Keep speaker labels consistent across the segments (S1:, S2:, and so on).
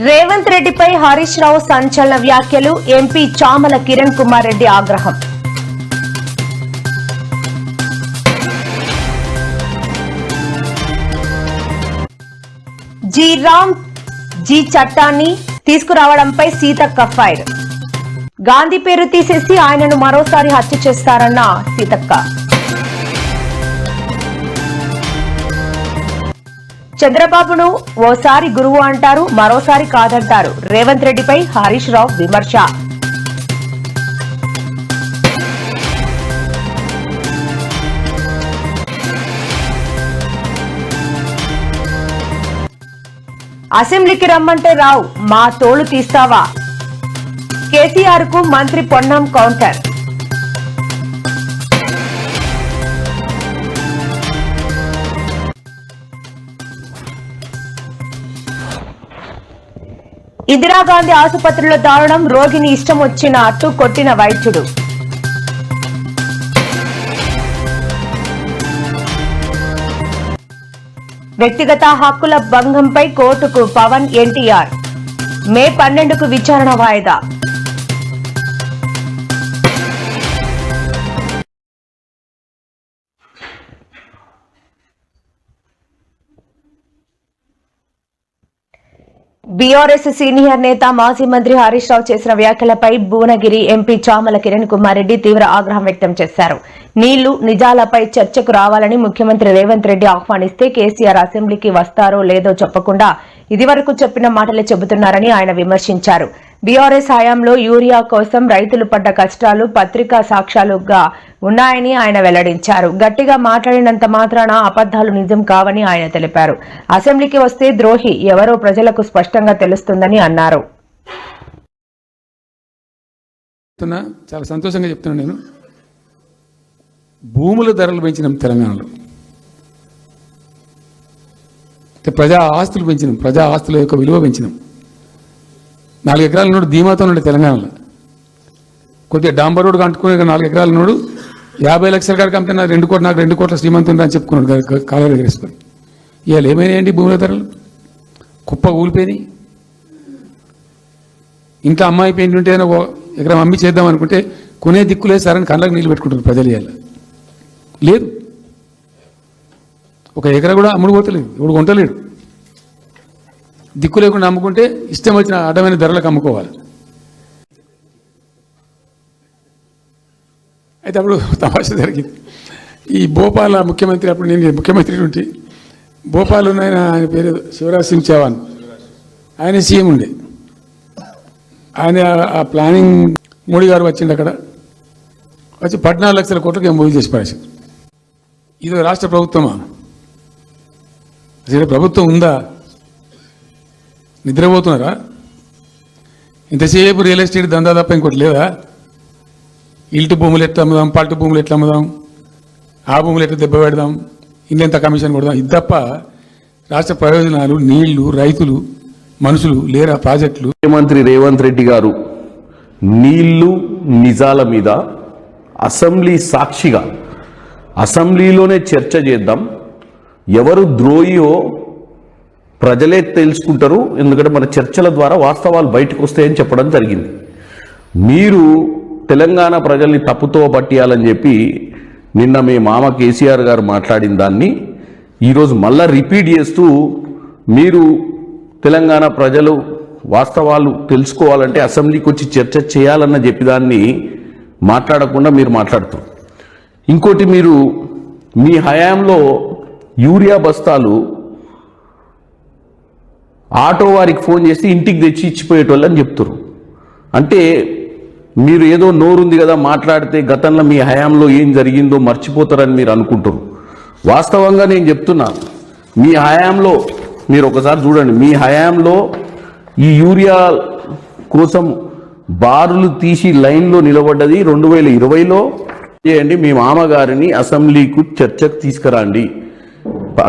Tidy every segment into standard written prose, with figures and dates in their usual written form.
S1: రేవంత్ రెడ్డిపై హరీష్ రావు సంచలన వ్యాఖ్యలు. ఎంపీ చామల కిరణ్ కుమార్ రెడ్డి ఆగ్రహం. జీ చట్టాన్ని తీసుకురావడంపై సీతక్క ఫైర్. గాంధీ పేరు తీసేసి ఆయనను మరోసారి హత్య చేస్తారన్న సీతక్క. చంద్రబాబును ఓసారి గురువు అంటారు, మరోసారి కాదంటారు. రేవంత్ రెడ్డిపై హరీష్ రావు విమర్శ. అసెంబ్లీకి రమ్మంటే రావు, మా తోలు తీస్తావా? కేసీఆర్ కు మంత్రి పొన్నం కౌంటర్. ఇందిరాగాంధీ ఆసుపత్రిలో దారుణం. రోగిని ఇష్టం వచ్చినట్టు కొట్టిన వైద్యుడు. వ్యక్తిగత హక్కుల భంగంపై కోర్టుకు పవన్, ఎన్టీఆర్. మే 12కు విచారణ వాయిదా. బీఆర్ఎస్ సీనియర్ నేత మాజీ మంత్రి హరీష్ రావు చేసిన వ్యాఖ్యలపై భువనగిరి ఎంపీ చామల కిరణ్ కుమార్ రెడ్డి తీవ్ర ఆగ్రహం వ్యక్తం చేశారు. నీళ్లు నిజాలపై చర్చకు రావాలని ముఖ్యమంత్రి రేవంత్ రెడ్డి ఆహ్వానిస్తే కేసీఆర్ అసెంబ్లీకి వస్తారో లేదో చెప్పకుండా ఇదివరకు చెప్పిన మాటలే చెబుతున్నారని ఆయన విమర్శించారు. బీఆర్ఎస్ హయాంలో యూరియా కోసం రైతులు పడ్డ కష్టాలు పత్రికా సాక్ష్యాలుగా ఉన్నాయని ఆయన వెల్లడించారు. గట్టిగా మాట్లాడినంత మాత్రాన అబద్దాలు నిజం కావని ఆయన తెలిపారు. అసెంబ్లీకి వస్తే ద్రోహి ఎవరో ప్రజలకు స్పష్టంగా తెలుస్తుందని అన్నారు.
S2: చాలా సంతోషంగా చెప్తున్నాను. నేను భూముల ధరలు పెంచినాం తెలంగాణలో, ప్రజా ఆస్తులు పెంచినాం, ప్రజా ఆస్తుల యొక్క విలువ పెంచినాం. 4 ఎకరాల నోడు ధీమాతో ఉండే తెలంగాణలో. కొద్దిగా డాంబర్ రోడ్డు అంటుకునే 4 ఎకరాల నోడు 50 లక్షల కాడికి అమ్మితే నాకు 2 కోట్ల శ్రీమంతం అని చెప్పుకున్నాడు కాలువ ఎగరేసుకొని. ఇవాళ ఏమైనాయండి భూముల ధరలు? కుప్ప ఊలిపోయినాయి. ఇంకా అమ్మాయి పెయింట్ ఉంటే ఎకరం అమ్మి చేద్దాం అనుకుంటే కొనే దిక్కులే సరని కళ్ళకు నీళ్ళు పెట్టుకుంటారు ప్రజలు. ఇవాళ లేదు, ఒక ఎకరా కూడా అమ్ముడు పోతలేదు, ఇప్పుడు కొంటలేడు. దిక్కు లేకుండా అమ్ముకుంటే ఇష్టం వచ్చిన అడ్డమైన ధరలకు అమ్ముకోవాలి. అయితే అప్పుడు తమాషా జరిగింది. ఈ భోపాల్ ముఖ్యమంత్రి, అప్పుడు నేను ముఖ్యమంత్రి ఉంటే భోపాల్ ఆయన పేరు శివరాజ్ సింగ్ చౌహాన్, ఆయన సీఎం ఉండే. ఆయన ఆ ప్లానింగ్ మోడీ గారు వచ్చిండు, అక్కడ వచ్చి 14 లక్షల కోట్లకి ఏం చేసి పడేసి. ఇది రాష్ట్ర ప్రభుత్వమా? అసలు ప్రభుత్వం ఉందా? నిద్రపోతున్నారా? ఇంతసేపు రియల్ ఎస్టేట్ దందా తప్ప ఇంకోటి లేదా? ఇల్టు భూములు ఎట్లా అమ్ముదాం, పల్టు భూములు ఎట్లా అమ్ముదాం, ఆ భూములు ఎట్లా దెబ్బ పెడదాం, ఇంత కమిషన్ కొడదాం, ఇది తప్ప రాష్ట్ర ప్రయోజనాలు, నీళ్లు, రైతులు, మనుషులు లేరా? ప్రాజెక్టులు.
S3: ముఖ్యమంత్రి రేవంత్ రెడ్డి గారు నీళ్లు నిజాల మీద అసెంబ్లీ సాక్షిగా అసెంబ్లీలోనే చర్చ చేద్దాం, ఎవరు ద్రోహియో ప్రజలే తెలుసుకుంటారు, ఎందుకంటే మన చర్చల ద్వారా వాస్తవాలు బయటకు వస్తాయని చెప్పడం జరిగింది. మీరు తెలంగాణ ప్రజల్ని తప్పుతో పట్టియాలని చెప్పి నిన్న మీ మామ కేసీఆర్ గారు మాట్లాడిన దాన్ని ఈరోజు మళ్ళా రిపీట్ చేస్తూ, మీరు తెలంగాణ ప్రజలు వాస్తవాలు తెలుసుకోవాలంటే అసెంబ్లీకి వచ్చి చర్చ చేయాలన్న చెప్పేదాన్ని మాట్లాడకుండా మీరు మాట్లాడుతారు. ఇంకోటి, మీరు మీ హయాంలో యూరియా బస్తాలు ఆటో వారికి ఫోన్ చేసి ఇంటికి తెచ్చి ఇచ్చిపోయేటోళ్ళని చెప్తారు. అంటే మీరు ఏదో నోరుంది కదా మాట్లాడితే గతంలో మీ హయాంలో ఏం జరిగిందో మర్చిపోతారని మీరు అనుకుంటారు. వాస్తవంగా నేను చెప్తున్నా, మీ హయాంలో మీరు ఒకసారి చూడండి, మీ హయాంలో ఈ యూరియా కోసం బారులు తీసి లైన్లో నిలబడ్డది 2020లో. చేయండి, మీ మామగారిని అసెంబ్లీకు చర్చకు తీసుకురండి.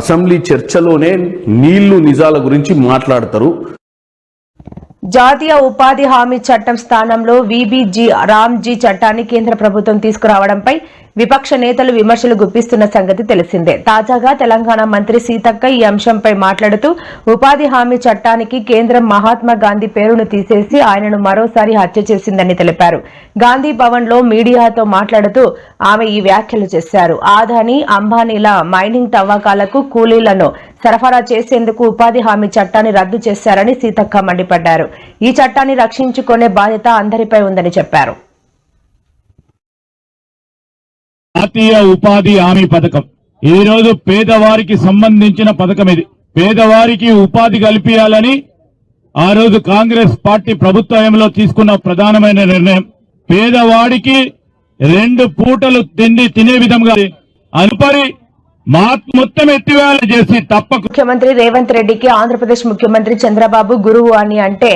S3: అసెంబ్లీ చర్చలోనే నీళ్లు నిజాల గురించి మాట్లాడతారు.
S1: జాతీయ ఉపాధి హామీ చట్టం స్థానంలో రామ్జీ చట్టాన్ని కేంద్ర ప్రభుత్వం తీసుకురావడంపై విపక్ష నేతలు విమర్శలు గుప్పిస్తున్న సంగతి తెలిసిందే. తాజాగా తెలంగాణ మంత్రి సీతక్క ఈ అంశంపై మాట్లాడుతూ ఉపాధి హామీ చట్టానికి కేంద్రం మహాత్మా గాంధీ పేరును తీసేసి ఆయనను మరోసారి హత్య చేసిందని తెలిపారు. గాంధీ భవన్ లో మీడియాతో మాట్లాడుతూ ఆమె ఈ వ్యాఖ్యలు చేశారు. ఆదాని అంబానీల మైనింగ్ తవ్వకాలకు కూలీలను సరఫరా చేసేందుకు ఉపాధి హామీ చట్టాన్ని రద్దు చేశారని సీతక్క మండిపడ్డారు. ఈ చట్టాన్ని రక్షించుకునే బాధ్యత అందరిపై ఉందని చెప్పారు.
S4: జాతీయ ఉపాధి హామీ పథకం ఈ రోజు పేదవారికి సంబంధించిన పథకం. ఇది పేదవారికి ఉపాధి కల్పించాలని ఆ రోజు కాంగ్రెస్ పార్టీ ప్రభుత్వంలో తీసుకున్న ప్రధానమైన నిర్ణయం. పేదవాడికి 2 పూటలు తినే విధంగా అనుపరి మొత్తం ఎత్తివేళ చేసి తప్పక.
S1: ముఖ్యమంత్రి రేవంత్ రెడ్డికి ఆంధ్రప్రదేశ్ ముఖ్యమంత్రి చంద్రబాబు గురువు అని అంటే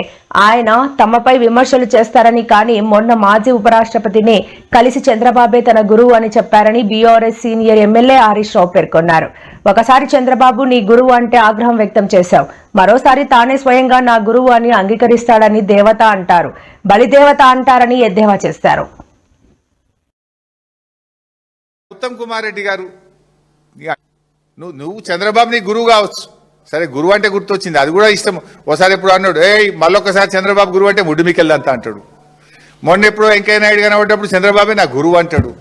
S1: ఆయన తమపై విమర్శలు చేస్తారని, కానీ మొన్న మాజీ ఉపరాష్ట్రపతిని కలిసి చంద్రబాబే తన గురువు అని చెప్పారని BRS senior MLA Harish Rao పేర్కొన్నారు. ఒకసారి చంద్రబాబు నీ గురువు అంటే ఆగ్రహం వ్యక్తం చేశావు, మరోసారి తానే స్వయంగా నా గురువు అని అంగీకరిస్తాడని దేవత అంటారు, బలిదేవత అంటారని ఎద్దేవా చేశారు.
S5: ఉత్తమ్ కుమార్ రెడ్డి గారు, నువ్వు చంద్రబాబు నీ గురువు కావచ్చు, సరే గురువు అంటే గుర్తొచ్చింది, అది కూడా ఇష్టం. ఒకసారి ఎప్పుడు అన్నాడు, మళ్ళొకసారి చంద్రబాబు గురువు అంటే ముడ్డుమికెళ్ళంతా అంటాడు. మొన్న ఎప్పుడు వెంకయ్య నాయుడు కనబడ్డప్పుడు చంద్రబాబే నా గురువు అంటాడు.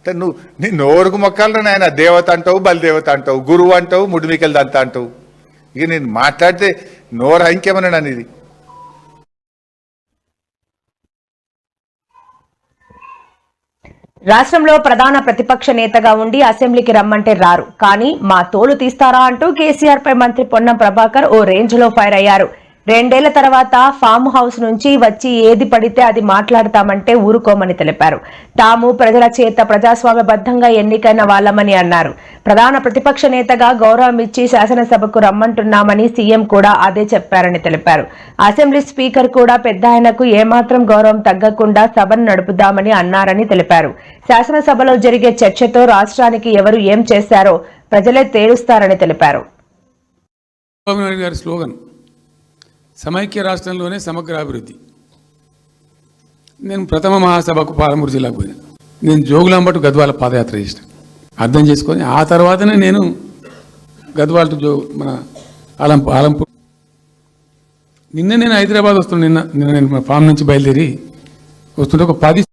S5: నువ్వు నీ నోరుకు మొక్కాలరా నాయన, దేవత అంటావు, బలిదేవత అంటావు, గురువు అంటావు, ముడ్డుమికెళ్ళదంతా అంటావు. ఇక నేను మాట్లాడితే నోరు ఇంకేమన్నా ఇది.
S1: రాష్ట్రంలో ప్రధాన ప్రతిపక్ష నేతగా ఉండి అసెంబ్లీకి రమ్మంటే రారు, కానీ మా తోలు తీస్తారా అంటూ కేసీఆర్ పై మంత్రి పొన్నం ప్రభాకర్ ఓ రేంజ్ లో ఫైర్ అయ్యారు. 2 ఏళ్ల తర్వాత ఫామ్ హౌస్ నుంచి వచ్చి ఏది పడితే అది మాట్లాడతామంటే ఊరుకోమని తెలిపారు. తాము ప్రజల చేత ప్రజాస్వామ్యబద్ధంగా ఎన్నికైన వాళ్లమని అన్నారు. ప్రధాన ప్రతిపక్ష నేతగా గౌరవం ఇచ్చి శాసనసభకు రమ్మంటున్నామని సీఎం కూడా అదే చెప్పారని తెలిపారు. అసెంబ్లీ స్పీకర్ కూడా పెద్దాయనకు ఏమాత్రం గౌరవం తగ్గకుండా సభను నడుపుదామని అన్నారని తెలిపారు. శాసనసభలో జరిగే చర్చతో రాష్ట్రానికి ఎవరు ఏం చేశారో ప్రజలే తేలుస్తారని తెలిపారు.
S2: సమైక్య రాష్ట్రంలోనే సమగ్ర అభివృద్ధి. నేను ప్రథమ మహాసభకు పాలమూరు జిల్లాకు పోయినా, నేను జోగులాంబటు గద్వాల పాదయాత్ర చేసిన అర్థం చేసుకొని ఆ తర్వాతనే నేను గద్వాల మన ఆలంపూర్. నిన్న నేను హైదరాబాద్ వస్తున్నాను. నిన్న నేను ఫామ్ నుంచి బయలుదేరి వస్తుంటే ఒక 10